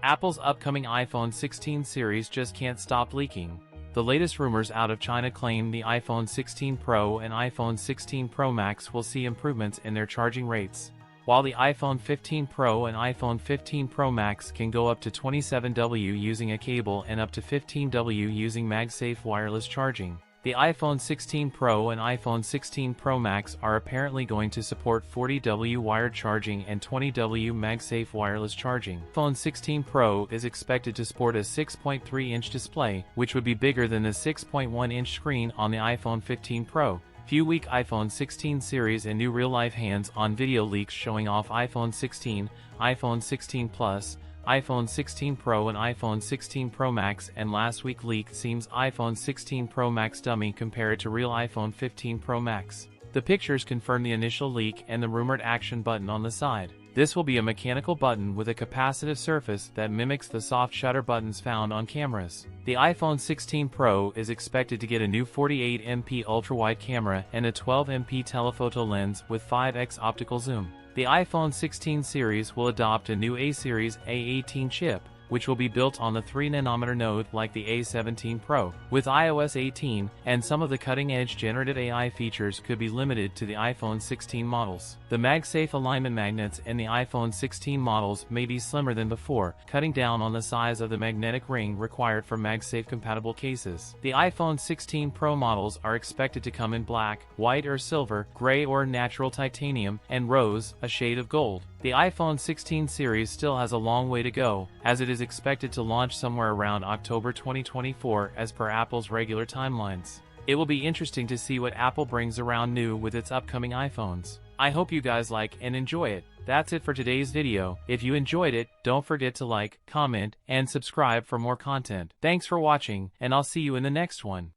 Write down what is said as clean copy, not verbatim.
Apple's upcoming iPhone 16 series just can't stop leaking. The latest rumors out of China claim the iPhone 16 Pro and iPhone 16 Pro Max will see improvements in their charging rates, while the iPhone 15 Pro and iPhone 15 Pro Max can go up to 27W using a cable and up to 15W using MagSafe wireless charging. The iPhone 16 Pro and iPhone 16 Pro Max are apparently going to support 40W wired charging and 20W MagSafe wireless charging. iPhone 16 Pro is expected to sport a 6.3-inch display, which would be bigger than the 6.1-inch screen on the iPhone 15 Pro. Few weak iPhone 16 series and new real-life hands-on video leaks showing off iPhone 16, iPhone 16 Plus, iPhone 16 Pro and iPhone 16 Pro Max, and last week leak seems iPhone 16 Pro Max dummy compared to real iPhone 15 Pro Max. The pictures confirm the initial leak and the rumored action button on the side. This will be a mechanical button with a capacitive surface that mimics the soft shutter buttons found on cameras. The iPhone 16 Pro is expected to get a new 48MP ultra-wide camera and a 12MP telephoto lens with 5x optical zoom. The iPhone 16 series will adopt a new A-series A18 chip, which will be built on the 3nm node like the A17 Pro. With iOS 18, and some of the cutting-edge generative AI features could be limited to the iPhone 16 models. The MagSafe alignment magnets in the iPhone 16 models may be slimmer than before, cutting down on the size of the magnetic ring required for MagSafe-compatible cases. The iPhone 16 Pro models are expected to come in black, white or silver, gray or natural titanium, and rose, a shade of gold. The iPhone 16 series still has a long way to go, as it is expected to launch somewhere around October 2024 as per Apple's regular timelines. It will be interesting to see what Apple brings around new with its upcoming iPhones. I hope you guys like and enjoy it. That's it for today's video. If you enjoyed it, don't forget to like, comment, and subscribe for more content. Thanks for watching, and I'll see you in the next one.